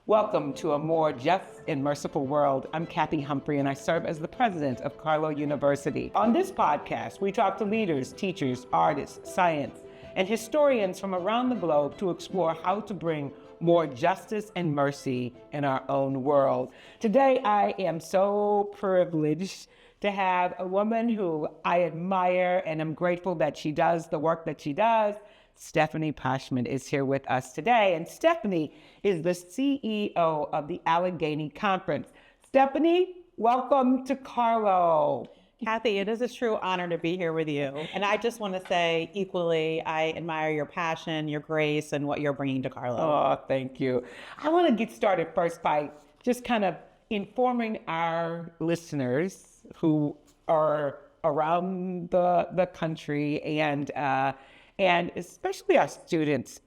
Welcome to a more just and merciful world. I'm Kathy Humphrey, and I serve as the president of Carlow University. On this podcast, we talk to leaders, teachers, artists, science, and historians from around the globe to explore how to bring more justice and mercy in our own world. Today, I am so privileged to have a woman who I admire and I'm grateful that she does the work that she does. Stefani Pashman is here with us today, and Stefani is the CEO of the Allegheny Conference. Stefani, welcome to Carlow. Kathy, it is a true honor to be here with you. And I just want to say equally, I admire your passion, your grace, and what you're bringing to Carlow. Oh, thank you. I want to get started first by just kind of informing our listeners who are around the country and especially our students.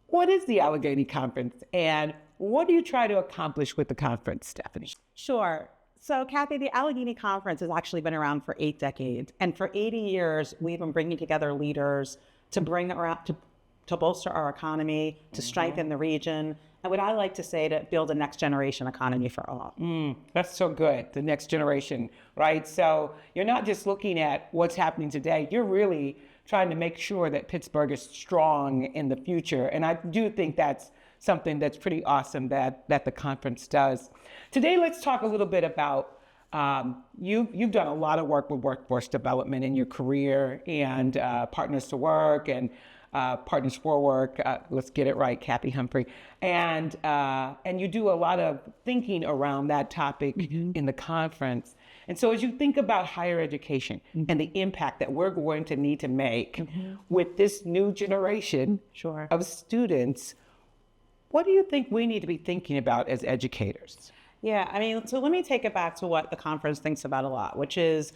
What is the Allegheny Conference and what do you try to accomplish with the conference, Stefani? Sure. So Kathy, the Allegheny Conference has actually been around for 8 decades. And for 80 years, we've been bringing together leaders to bring around, to bolster our economy, to strengthen the region, and what I like to say, to build a next generation economy for all. That's so good, the next generation, right? So you're not just looking at what's happening today, you're really trying to make sure that Pittsburgh is strong in the future. And I do think that's something that's pretty awesome that the conference does. Today, let's talk a little bit about, you've done a lot of work with workforce development in your career and Partners to Work and Partners for Work, let's get it right, Kathy Humphrey. And you do a lot of thinking around that topic in the conference. And so as you think about higher education and the impact that we're going to need to make with this new generation of students, what do you think we need to be thinking about as educators? Yeah, I mean, so let me take it back to what the conference thinks about a lot, which is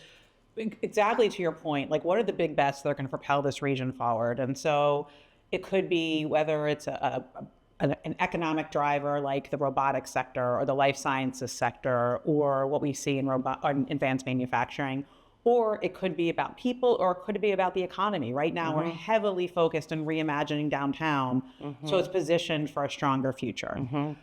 exactly to your point, like what are the big bets that are going to propel this region forward? And so it could be whether it's an economic driver like the robotics sector or the life sciences sector or what we see in advanced manufacturing, or it could be about people, or it could be about the economy. Right now, we're heavily focused on reimagining downtown, so it's positioned for a stronger future.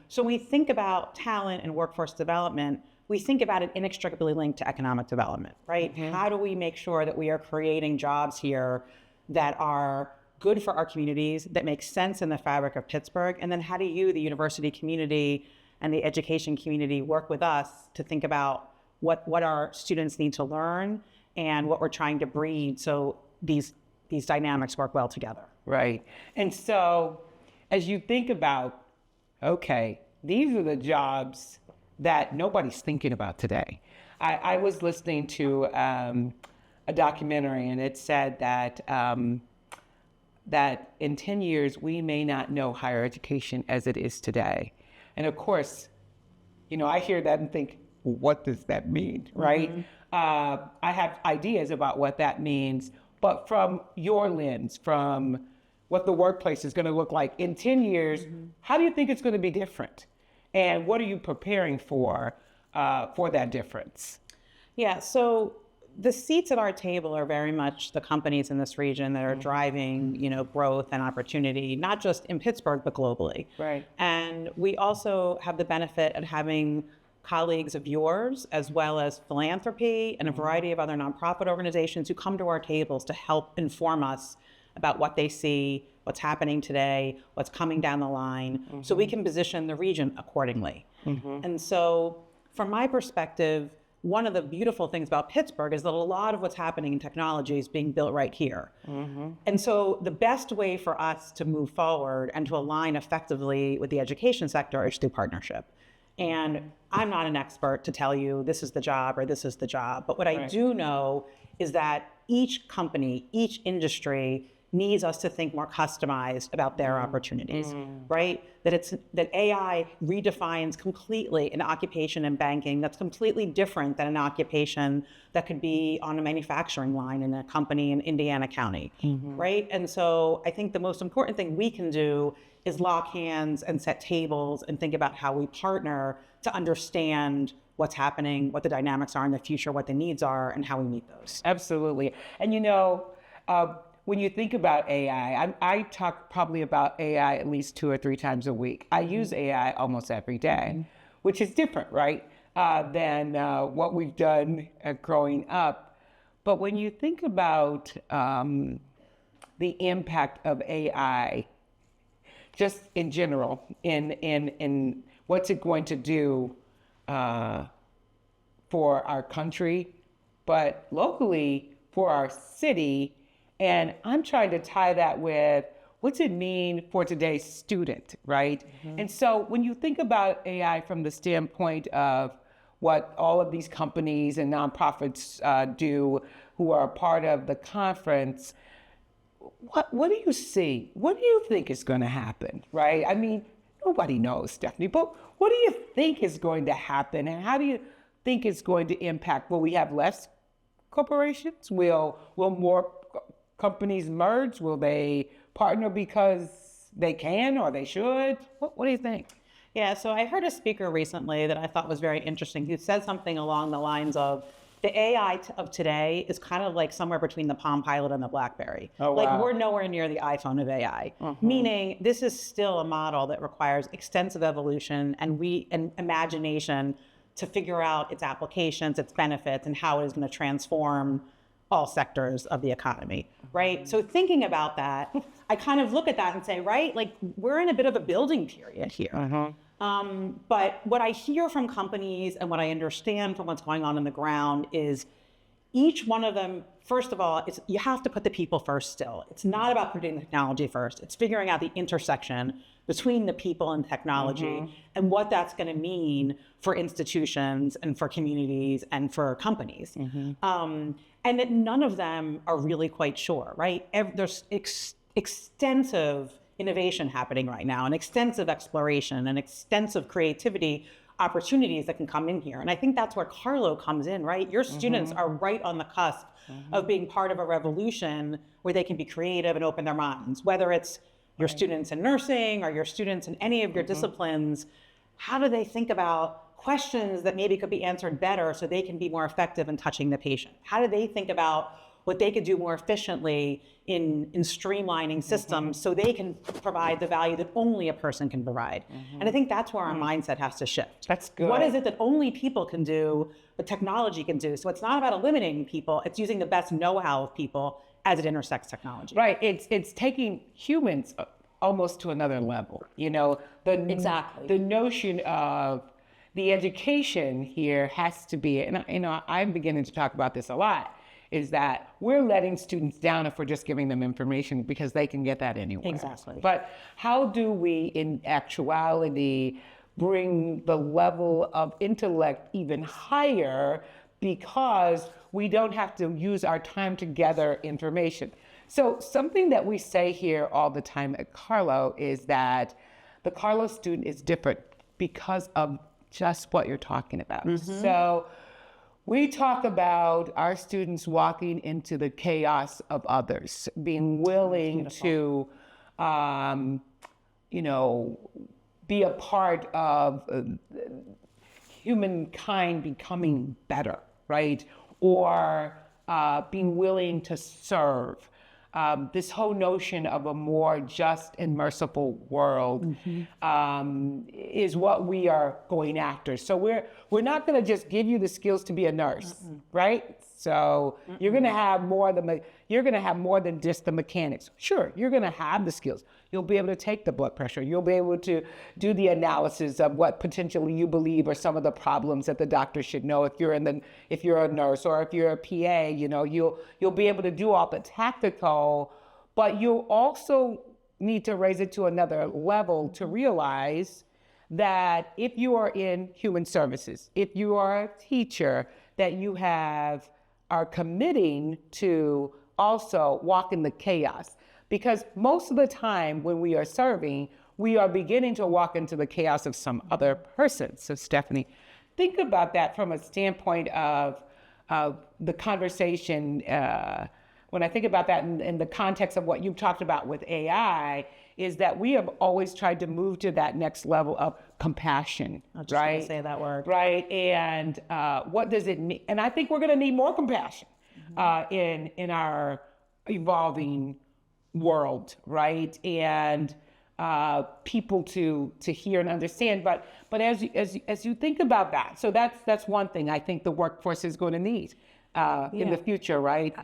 So when we think about talent and workforce development, we think about it inextricably linked to economic development, right? How do we make sure that we are creating jobs here that are good for our communities, that make sense in the fabric of Pittsburgh? And then how do you, the university community and the education community, work with us to think about what our students need to learn and what we're trying to breed so these dynamics work well together? Right. And so as you think about, okay, these are the jobs that nobody's thinking about today. I was listening to a documentary, and it said that that in 10 years, we may not know higher education as it is today. And of course, I hear that and think, well, what does that mean, right? I have ideas about what that means, but from your lens, from what the workplace is going to look like in 10 years, how do you think it's going to be different? And what are you preparing for that difference? Yeah, so the seats at our table are very much the companies in this region that are driving, growth and opportunity, not just in Pittsburgh, but globally. Right. And we also have the benefit of having colleagues of yours, as well as philanthropy and a variety of other nonprofit organizations who come to our tables to help inform us about what they see, what's happening today, what's coming down the line, so we can position the region accordingly. And so from my perspective, one of the beautiful things about Pittsburgh is that a lot of what's happening in technology is being built right here. And so the best way for us to move forward and to align effectively with the education sector is through partnership. And I'm not an expert to tell you this is the job or this is the job, but what I do know is that each company, each industry needs us to think more customized about their opportunities, right? That AI redefines completely an occupation in banking that's completely different than an occupation that could be on a manufacturing line in a company in Indiana County, right? And so I think the most important thing we can do is lock hands and set tables and think about how we partner to understand what's happening, what the dynamics are in the future, what the needs are, and how we meet those. Absolutely. And when you think about AI, I talk probably about AI at least 2 or 3 times a week. I use AI almost every day, which is different, right, than what we've done growing up. But when you think about the impact of AI, just in general, in what's it going to do for our country, but locally for our city. And I'm trying to tie that with what's it mean for today's student, right? And so when you think about AI from the standpoint of what all of these companies and nonprofits do who are part of the conference, what do you see? What do you think is going to happen, right? I mean, nobody knows, Stephanie, but what do you think is going to happen, and how do you think it's going to impact? Will we have less corporations? Will more companies merge? Will they partner because they can or they should? What do you think? Yeah, so I heard a speaker recently that I thought was very interesting. He said something along the lines of, the AI of today is kind of like somewhere between the Palm Pilot and the BlackBerry. Oh, like, wow. we're nowhere near the iPhone of AI, meaning this is still a model that requires extensive evolution and imagination to figure out its applications, its benefits, and how it is going to transform all sectors of the economy, right? So thinking about that, I kind of look at that and say, right, like, we're in a bit of a building period here. But what I hear from companies and what I understand from what's going on the ground is each one of them, first of all, you have to put the people first still. It's not about putting the technology first. It's figuring out the intersection between the people and technology and what that's going to mean for institutions and for communities and for companies. And that none of them are really quite sure, right? There's extensive innovation happening right now, and extensive exploration and extensive creativity opportunities that can come in here. And I think that's where Carlo comes in, right? Your students are right on the cusp of being part of a revolution where they can be creative and open their minds, whether it's your students in nursing or your students in any of your disciplines. How do they think about questions that maybe could be answered better so they can be more effective in touching the patient? How do they think about what they could do more efficiently in streamlining systems so they can provide the value that only a person can provide? And I think that's where our mindset has to shift. That's good. What is it that only people can do, but technology can do? So it's not about eliminating people, it's using the best know-how of people as it intersects technology. Right, it's taking humans almost to another level. You know, the notion of the education here has to be, and you know, I'm beginning to talk about this a lot, is that we're letting students down if we're just giving them information because they can get that anywhere. Exactly. But how do we, in actuality, bring the level of intellect even higher because we don't have to use our time to gather information? So something that we say here all the time at Carlo is that the Carlo student is different because of just what you're talking about. So we talk about our students walking into the chaos of others, being willing to, you know, be a part of humankind becoming better, right? Or being willing to serve. This whole notion of a more just and merciful world is what we are going after. So we're not going to just give you the skills to be a nurse, right? So you're going to have more than just the mechanics. Sure, you're going to have the skills. You'll be able to take the blood pressure. You'll be able to do the analysis of what potentially you believe are some of the problems that the doctor should know. If you're a nurse or if you're a PA, you know, you'll be able to do all the tactical, but you'll also need to raise it to another level to realize that if you are in human services, if you are a teacher, that you are committing to also walk in the chaos. Because most of the time when we are serving, we are beginning to walk into the chaos of some other person. So Stephanie, think about that from a standpoint of the conversation. When I think about that in the context of what you've talked about with AI, is that we have always tried to move to that next level of compassion, I was just right? going to say that word. Right, and what does it need? And I think we're going to need more compassion in our evolving world, right? And people to hear and understand. But as you think about that, so that's one thing I think the workforce is going to need in the future, right?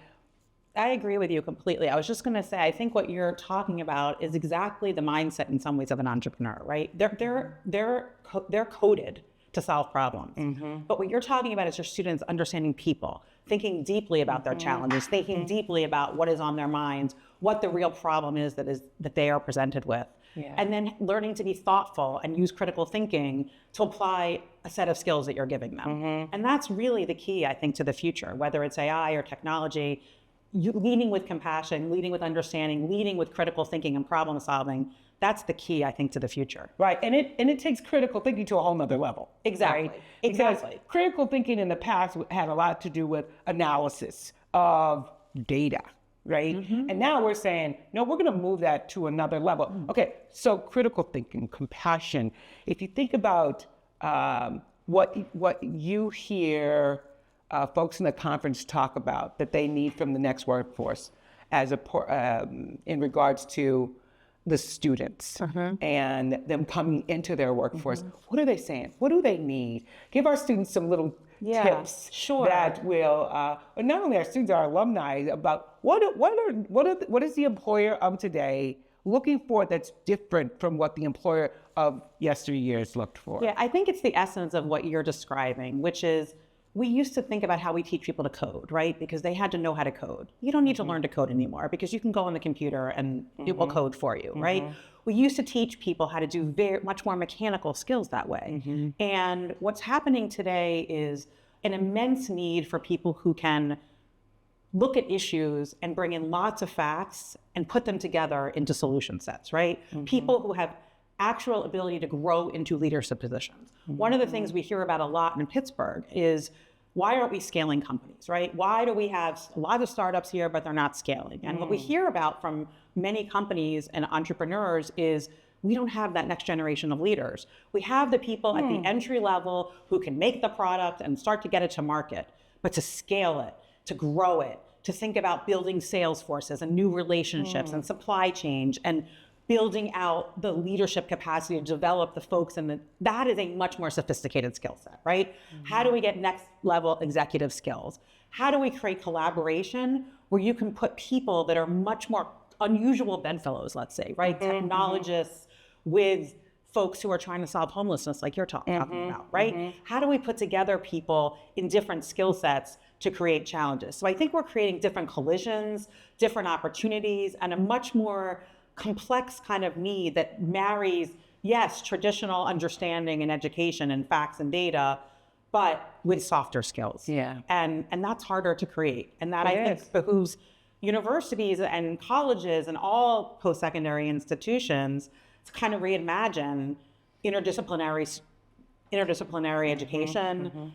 I agree with you completely. I was just going to say, I think what you're talking about is exactly the mindset in some ways of an entrepreneur, right? They're coded to solve problems. But what you're talking about is your students understanding people, thinking deeply about their challenges, thinking deeply about what is on their minds, what the real problem is that they are presented with. Yeah. And then learning to be thoughtful and use critical thinking to apply a set of skills that you're giving them. And that's really the key, I think, to the future, whether it's AI or technology. Leading with compassion, leading with understanding, leading with critical thinking and problem solving. That's the key, I think, to the future. Right, and it takes critical thinking to a whole nother level. Exactly, right? exactly. Because critical thinking in the past had a lot to do with analysis of data, right? And now we're saying, no, we're going to move that to another level. Okay, so critical thinking, compassion. If you think about what you hear folks in the conference talk about that they need from the next workforce as in regards to the students and them coming into their workforce. What are they saying? What do they need? Give our students some little tips that will, not only our students, our alumni, about what is the employer of today looking for that's different from what the employer of yesteryears looked for? Yeah, I think it's the essence of what you're describing, which is we used to think about how we teach people to code, right? Because they had to know how to code. You don't need to learn to code anymore because you can go on the computer and it will code for you, right? We used to teach people how to do much more mechanical skills that way. And what's happening today is an immense need for people who can look at issues and bring in lots of facts and put them together into solution sets, right? People who have actual ability to grow into leadership positions. One of the things we hear about a lot in Pittsburgh is, why aren't we scaling companies, right? Why do we have a lot of startups here, but they're not scaling? And what we hear about from many companies and entrepreneurs is, we don't have that next generation of leaders. We have the people at the entry level who can make the product and start to get it to market, but to scale it, to grow it, to think about building sales forces and new relationships and supply chain and building out the leadership capacity to develop the folks, and that is a much more sophisticated skill set, right? How do we get next level executive skills? How do we create collaboration where you can put people that are much more unusual bedfellows, let's say, right? Technologists with folks who are trying to solve homelessness like you're talking about, right? How do we put together people in different skill sets to create challenges? So I think we're creating different collisions, different opportunities, and a much more complex kind of need that marries, yes, traditional understanding and education and facts and data, but with softer skills. Yeah. And that's harder to create. And that I think behooves universities and colleges and all post-secondary institutions to kind of reimagine interdisciplinary education,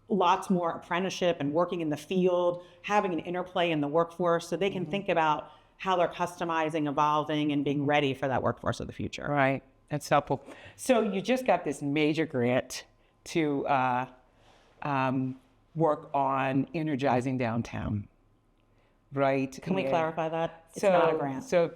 lots more apprenticeship and working in the field, having an interplay in the workforce so they can think about how they're customizing, evolving, and being ready for that workforce of the future. Right, that's helpful. So you just got this major grant to work on energizing downtown, right? Can we clarify that? It's not a grant. It's not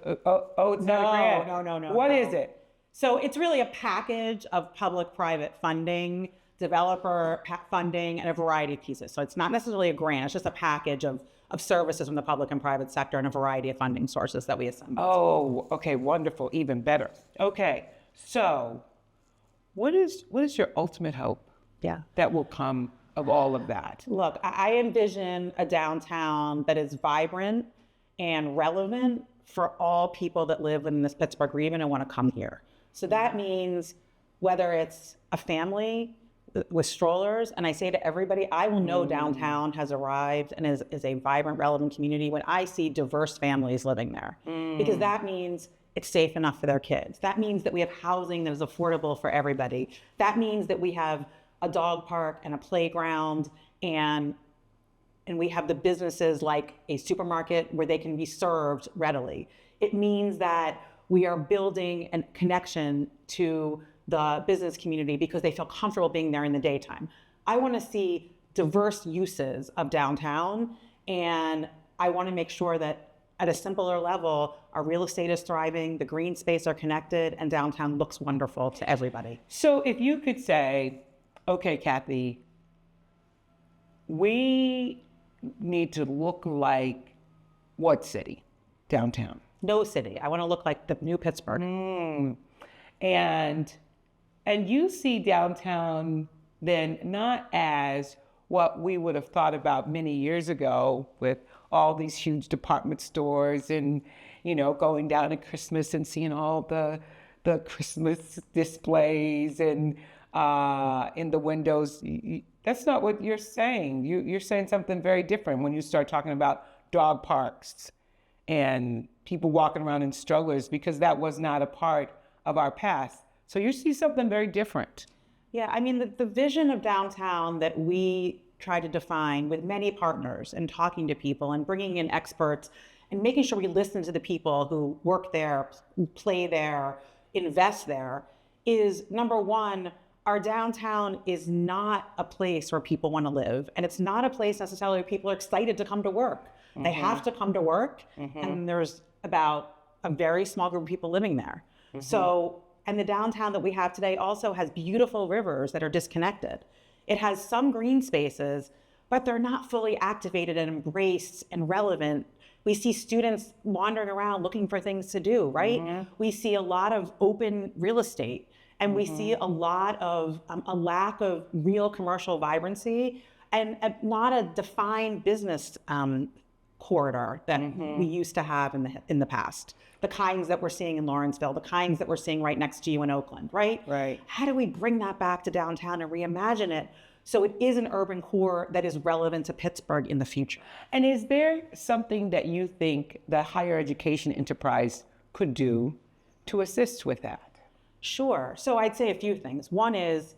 a grant. No. What is it? So it's really a package of public-private funding, developer funding, and a variety of pieces. So it's not necessarily a grant, it's just a package of services from the public and private sector and a variety of funding sources that we assemble. Oh, okay, wonderful, even better. Okay, so what is your ultimate hope that will come of all of that? Look, I envision a downtown that is vibrant and relevant for all people that live in this Pittsburgh region and want to come here. So that means whether it's a family with strollers, and I say to everybody, I will know downtown has arrived and is a vibrant, relevant community when I see diverse families living there. Because that means it's safe enough for their kids. That means that we have housing that is affordable for everybody. That means that we have a dog park and a playground, and we have the businesses like a supermarket where they can be served readily. It means that we are building a connection to the business community because they feel comfortable being there in the daytime. I want to see diverse uses of downtown, and I want to make sure that at a simpler level, our real estate is thriving, the green space are connected, and downtown looks wonderful to everybody. So if you could say, okay, Kathy, we need to look like what city? Downtown. No city. I want to look like the new Pittsburgh. And you see downtown then not as what we would have thought about many years ago with all these huge department stores and, going down at Christmas and seeing all the Christmas displays and in the windows. That's not what you're saying. You're saying something very different when you start talking about dog parks and people walking around in strollers, because that was not a part of our past. So you see something very different. Yeah, I mean, the vision of downtown that we try to define with many partners and talking to people and bringing in experts and making sure we listen to the people who work there, play there, invest there, is number one, our downtown is not a place where people want to live. And it's not a place necessarily where people are excited to come to work. They have to come to work, and there's about a very small group of people living there. So, and the downtown that we have today also has beautiful rivers that are disconnected. It has some green spaces, but they're not fully activated and embraced and relevant. We see students wandering around looking for things to do, right? We see a lot of open real estate, and we see a lot of a lack of real commercial vibrancy and not a defined business corridor that we used to have in the past. The kinds that we're seeing in Lawrenceville, the kinds that we're seeing right next to you in Oakland, right? Right. How do we bring that back to downtown and reimagine it so it is an urban core that is relevant to Pittsburgh in the future? And is there something that you think the higher education enterprise could do to assist with that? Sure. So I'd say a few things. One is,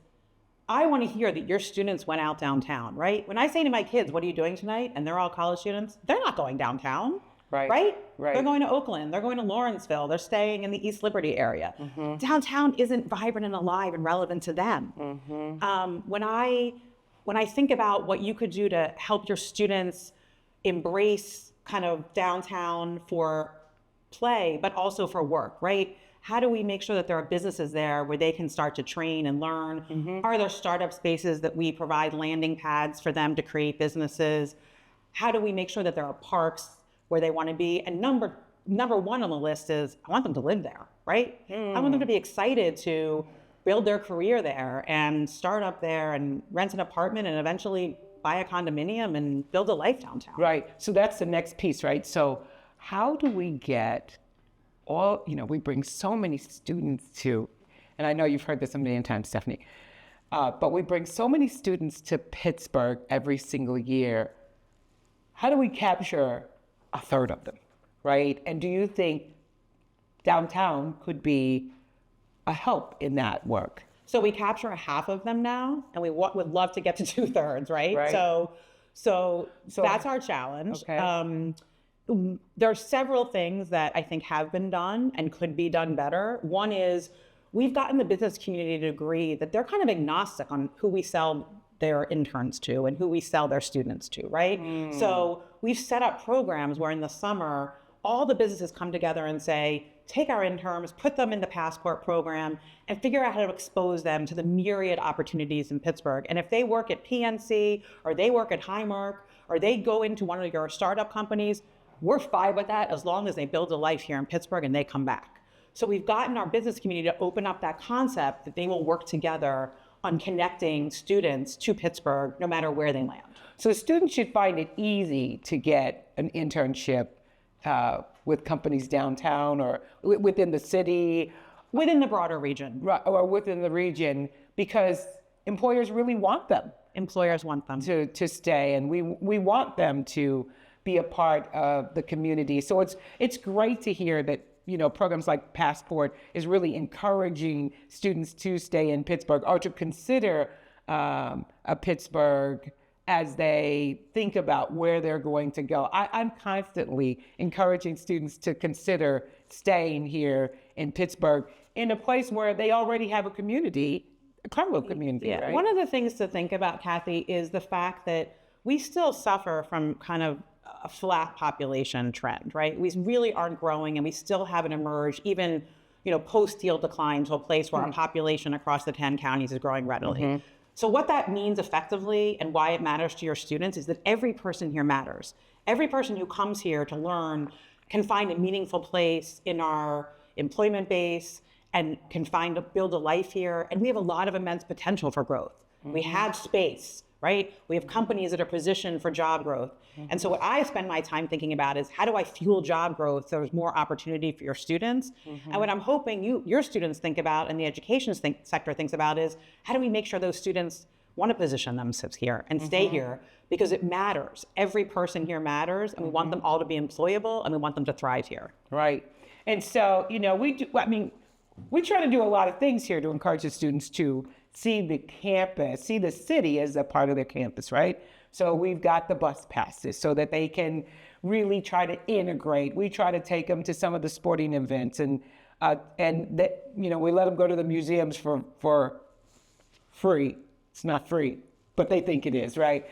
I want to hear that your students went out downtown, right? When I say to my kids, what are you doing tonight? And they're all college students, they're not going downtown. Right? They're going to Oakland. They're going to Lawrenceville. They're staying in the East Liberty area. Downtown isn't vibrant and alive and relevant to them. When I think about what you could do to help your students embrace kind of downtown for play, but also for work, right? How do we make sure that there are businesses there where they can start to train and learn? Are there startup spaces that we provide landing pads for them to create businesses? How do we make sure that there are parks where they want to be? And number one on the list is, I want them to live there, right? I want them to be excited to build their career there and start up there and rent an apartment and eventually buy a condominium and build a life downtown. Right. So that's the next piece, right? So how do we get we bring so many students to, and I know you've heard this a million times, Stephanie, but we bring so many students to Pittsburgh every single year. How do we capture a third of them, right? And do you think downtown could be a help in that work? So we capture a half of them now, and we would love to get to 2/3, right? So that's our challenge. Okay. There are several things that I think have been done and could be done better. One is, we've gotten the business community to agree that they're kind of agnostic on who we sell their interns to and who we sell their students to, right? So we've set up programs where in the summer, all the businesses come together and say, take our interns, put them in the Passport program, and figure out how to expose them to the myriad opportunities in Pittsburgh. And if they work at PNC, or they work at Highmark, or they go into one of your startup companies, we're fine with that as long as they build a life here in Pittsburgh and they come back. So we've gotten our business community to open up that concept that they will work together on connecting students to Pittsburgh no matter where they land. So students should find it easy to get an internship with companies downtown or within the city. Within the broader region. Or within the region, because employers really want them. Employers want them. To stay, and we want them to be a part of the community. So it's great to hear that programs like Passport is really encouraging students to stay in Pittsburgh or to consider a Pittsburgh as they think about where they're going to go. I'm constantly encouraging students to consider staying here in Pittsburgh, in a place where they already have a community, a cargo community. Yeah. Right? One of the things to think about, Kathy, is the fact that we still suffer from kind of a flat population trend, right? We really aren't growing, and we still haven't emerged, even post-deal decline, to a place where our population across the 10 counties is growing readily. So what that means effectively, and why it matters to your students, is that every person here matters. Every person who comes here to learn can find a meaningful place in our employment base and can build a life here. And we have a lot of immense potential for growth. We have space, right? We have companies that are positioned for job growth. And so what I spend my time thinking about is, how do I fuel job growth so there's more opportunity for your students? And what I'm hoping your students think about, and the education sector thinks about, is how do we make sure those students want to position themselves here and stay here, because it matters. Every person here matters, and we want them all to be employable, and we want them to thrive here. Right. And so, we try to do a lot of things here to encourage the students to see the campus, see the city as a part of their campus, right? So we've got the bus passes so that they can really try to integrate. We try to take them to some of the sporting events, and that, we let them go to the museums for free. It's not free, but they think it is, right?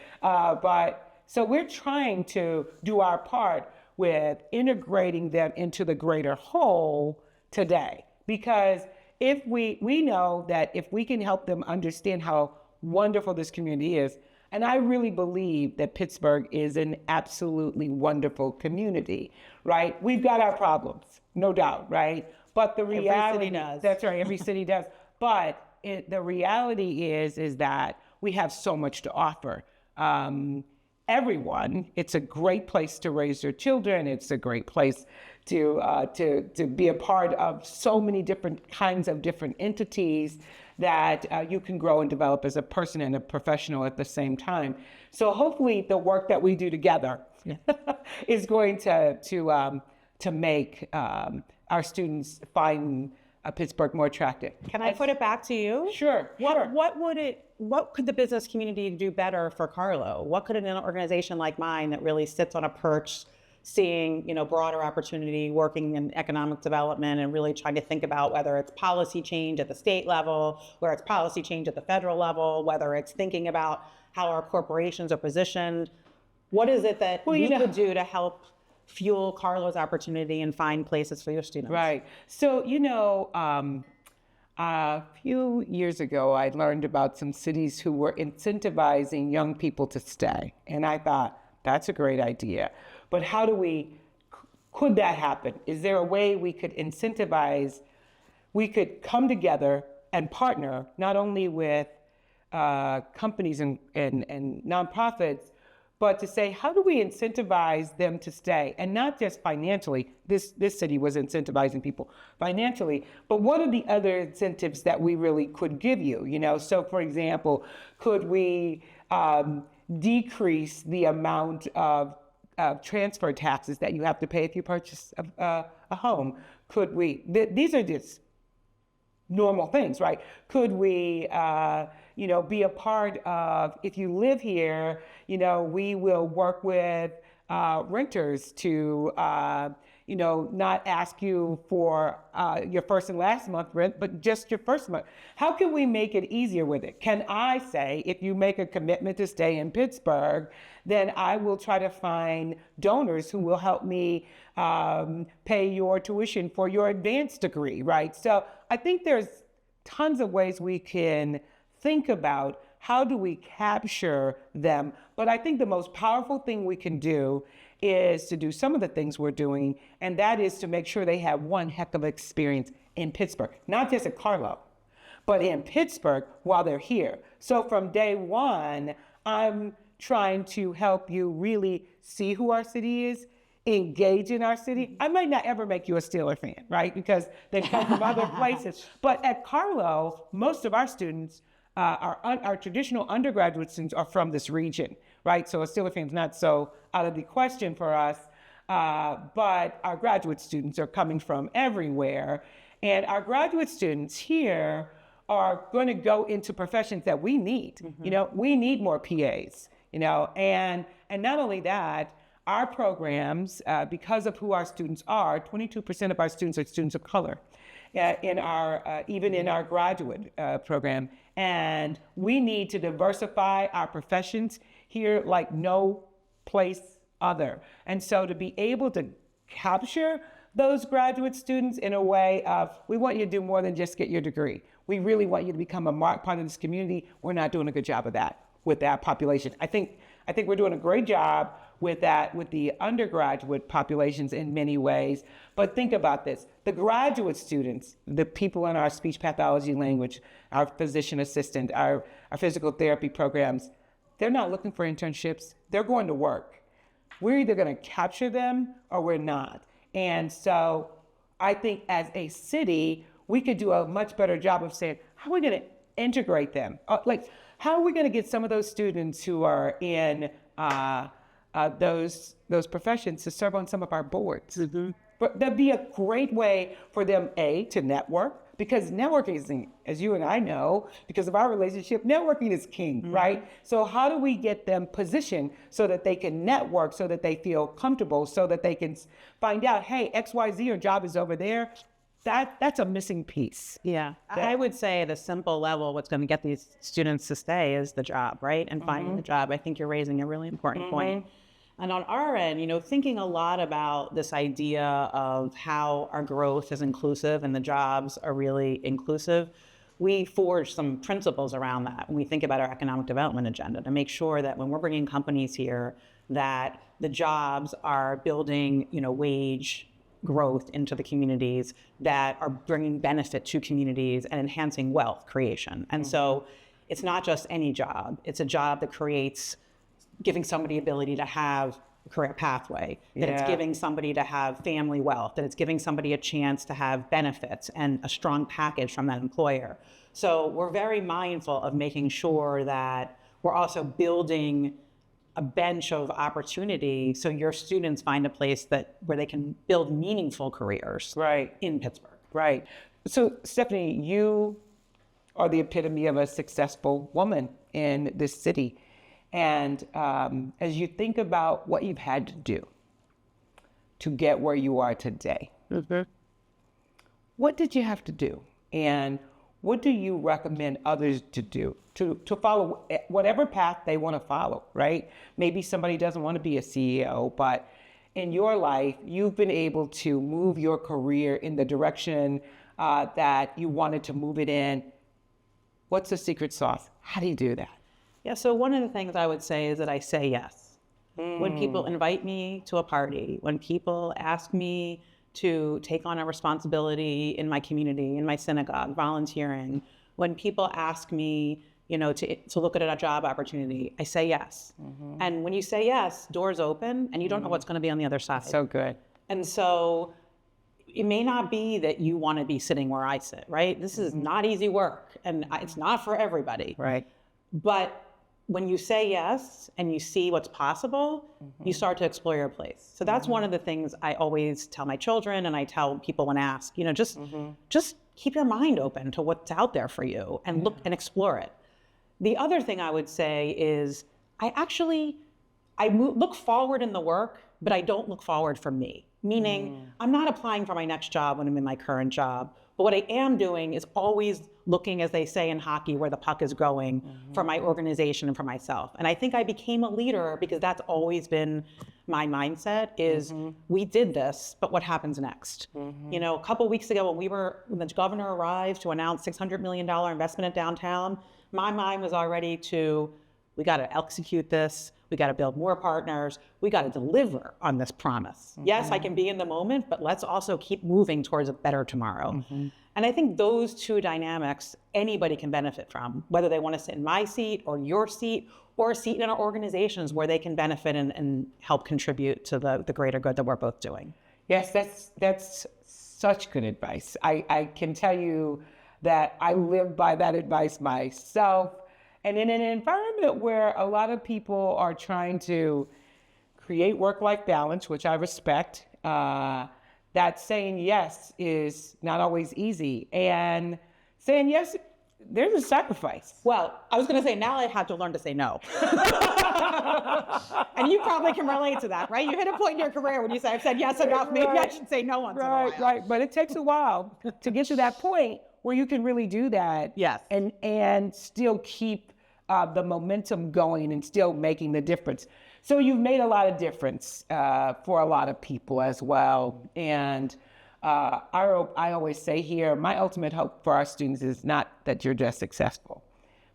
So we're trying to do our part with integrating them into the greater whole today, because if we know that if we can help them understand how wonderful this community is, and I really believe that Pittsburgh is an absolutely wonderful community, right? We've got our problems, no doubt, right? But the reality, every city does. That's right, every city does. But the reality is that we have so much to offer. Everyone, it's a great place to raise their children. It's a great place to be a part of so many different kinds of different entities that you can grow and develop as a person and a professional at the same time. So hopefully the work that we do together is going to make our students find Pittsburgh more attractive. Can I put it back to you? Sure. What could the business community do better for Carlo? What could an organization like mine, that really sits on a perch, seeing broader opportunity, working in economic development, and really trying to think about whether it's policy change at the state level, whether it's policy change at the federal level, whether it's thinking about how our corporations are positioned, what is it that we could do to help fuel Carlo's opportunity and find places for your students? Right. So, a few years ago, I learned about some cities who were incentivizing young people to stay. And I thought, that's a great idea. But could that happen? Is there a way we could incentivize, we could come together and partner not only with companies and nonprofits, but to say, how do we incentivize them to stay? And not just financially. This city was incentivizing people financially, but what are the other incentives that we really could give you? So for example, could we decrease the amount of transfer taxes that you have to pay if you purchase a home? Could we, these are just normal things, right? Could we, be a part of, if you live here, we will work with renters to, not ask you for your first and last month rent, but just your first month. How can we make it easier with it? Can I say, if you make a commitment to stay in Pittsburgh, then I will try to find donors who will help me pay your tuition for your advanced degree, right? So I think there's tons of ways we can think about how do we capture them. But I think the most powerful thing we can do is to do some of the things we're doing, and that is to make sure they have one heck of experience in Pittsburgh, not just at Carlo, but in Pittsburgh while they're here. So from day one, I'm trying to help you really see who our city is, engage in our city. I might not ever make you a Steeler fan, right? Because they come from other places. But at Carlo, most of our students, our traditional undergraduate students, are from this region, right? So a Steeler fan's not so out of the question for us. But our graduate students are coming from everywhere. And our graduate students here are going to go into professions that we need. We need more PAs, and not only that, our programs, because of who our students are, 22% of our students are students of color in our, even in our graduate program. And we need to diversify our professions here like no place other. And so to be able to capture those graduate students in a way of, we want you to do more than just get your degree. We really want you to become a marked part of this community. We're not doing a good job of that with that population. I think we're doing a great job with that, with the undergraduate populations in many ways. But think about this. The graduate students, the people in our speech pathology language, our physician assistant, our physical therapy programs, they're not looking for internships. They're going to work. We're either going to capture them or we're not. And so I think as a city, we could do a much better job of saying, how are we going to integrate them? How are we going to get some of those students who are in those professions to serve on some of our boards? But that'd be a great way for them, to network, because networking is, as you and I know, because of our relationship, networking is king, right? So how do we get them positioned so that they can network, so that they feel comfortable, so that they can find out, hey, XYZ, your job is over there. That's a missing piece. Yeah. I would say at a simple level, what's going to get these students to stay is the job, right? And finding the job. I think you're raising a really important point. And on our end, thinking a lot about this idea of how our growth is inclusive and the jobs are really inclusive, we forge some principles around that when we think about our economic development agenda to make sure that when we're bringing companies here, that the jobs are building, wage growth into the communities, that are bringing benefit to communities and enhancing wealth creation. And so it's not just any job. It's a job that creates giving somebody ability to have a career pathway, that it's giving somebody to have family wealth, that it's giving somebody a chance to have benefits and a strong package from that employer. So we're very mindful of making sure that we're also building a bench of opportunity so your students find a place where they can build meaningful careers in Pittsburgh. Right. So Stephanie, you are the epitome of a successful woman in this city. And as you think about what you've had to do to get where you are today, what did you have to do? And what do you recommend others to do to follow whatever path they want to follow, right? Maybe somebody doesn't want to be a CEO, but in your life, you've been able to move your career in the direction that you wanted to move it in. What's the secret sauce? How do you do that? Yeah, so one of the things I would say is that I say yes. When people invite me to a party, when people ask me to take on a responsibility in my community, in my synagogue, volunteering, when people ask me, to look at a job opportunity, I say yes. And when you say yes, doors open and you don't know what's going to be on the other side. So good. And so it may not be that you want to be sitting where I sit, right? This is not easy work and it's not for everybody. Right. But when you say yes and you see what's possible, you start to explore your place. So that's one of the things I always tell my children and I tell people when asked, just keep your mind open to what's out there for you and look and explore it. The other thing I would say is I look forward in the work, but I don't look forward for me. Meaning I'm not applying for my next job when I'm in my current job. But what I am doing is always looking, as they say in hockey, where the puck is going for my organization and for myself. And I think I became a leader because that's always been my mindset is we did this, but what happens next? A couple of weeks ago when the governor arrived to announce $600 million investment in downtown, my mind was already we got to execute this. We got to build more partners. We got to deliver on this promise. Yes, I can be in the moment, but let's also keep moving towards a better tomorrow. And I think those two dynamics, anybody can benefit from, whether they want to sit in my seat or your seat or a seat in our organizations where they can benefit and help contribute to the greater good that we're both doing. Yes, that's such good advice. I can tell you that I live by that advice myself. And in an environment where a lot of people are trying to create work-life balance, which I respect, that saying yes is not always easy. And saying yes, there's a sacrifice. Well, I was going to say, now I have to learn to say no. And you probably can relate to that, right? You hit a point in your career when you say, I've said yes enough, maybe I should say no once in a while. Right. But it takes a while to get to that point where you can really do that. Yes. And still keep the momentum going and still making the difference. So you've made a lot of difference for a lot of people as well. And I always say here, my ultimate hope for our students is not that you're just successful,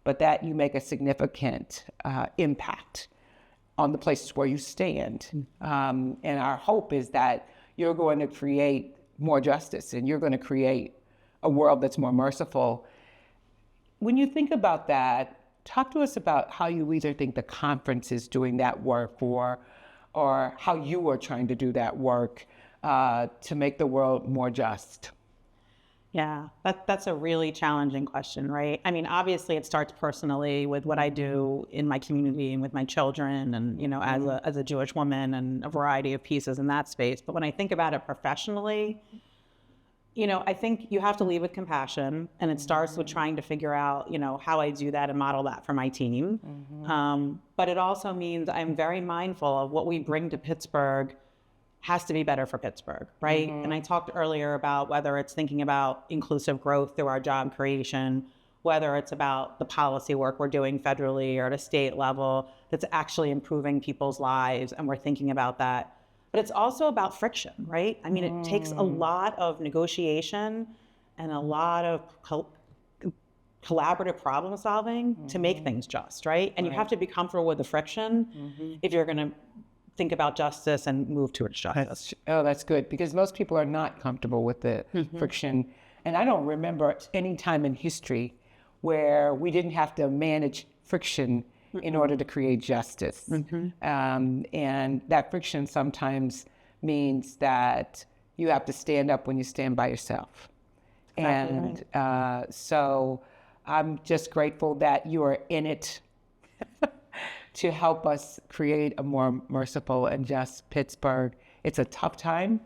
but that you make a significant impact on the places where you stand. And our hope is that you're going to create more justice and you're going to create a world that's more merciful. When you think about that, talk to us about how you either think the conference is doing that work or how you are trying to do that work to make the world more just. Yeah, that's a really challenging question, right? I mean, obviously it starts personally with what I do in my community and with my children and, you know, as a Jewish woman and a variety of pieces in that space. But when I think about it professionally, you know, I think you have to lead with compassion, and it starts with trying to figure out, you know, how I do that and model that for my team. But it also means I'm very mindful of what we bring to Pittsburgh has to be better for Pittsburgh, right? And I talked earlier about whether it's thinking about inclusive growth through our job creation, whether it's about the policy work we're doing federally or at a state level that's actually improving people's lives, and we're thinking about that. But it's also about friction, right? I mean, it takes a lot of negotiation and a lot of collaborative problem solving to make things just, right? And you have to be comfortable with the friction if you're going to think about justice and move towards justice. That's good, because most people are not comfortable with the friction. And I don't remember any time in history where we didn't have to manage friction in order to create justice. And that friction sometimes means that you have to stand up when you stand by yourself. Exactly. And so I'm just grateful that you are in it to help us create a more merciful and just Pittsburgh. It's a tough time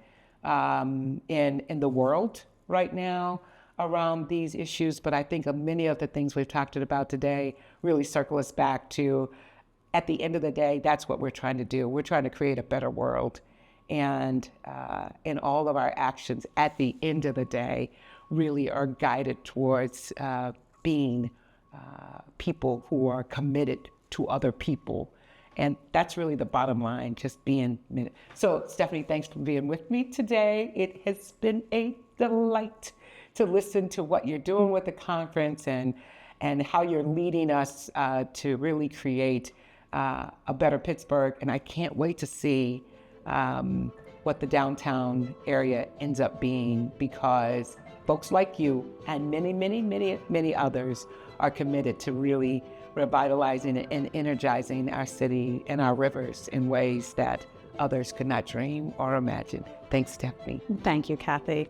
in the world right now around these issues, but I think many of the things we've talked about today really circle us back to, at the end of the day, that's what we're trying to do. We're trying to create a better world. And in all of our actions, at the end of the day, really are guided towards being people who are committed to other people. And that's really the bottom line, just being. So, Stephanie, thanks for being with me today. It has been a delight to listen to what you're doing with the conference and how you're leading us to really create a better Pittsburgh. And I can't wait to see what the downtown area ends up being, because folks like you and many, many, many, many others are committed to really revitalizing and energizing our city and our rivers in ways that others could not dream or imagine. Thanks, Stephanie. Thank you, Kathy.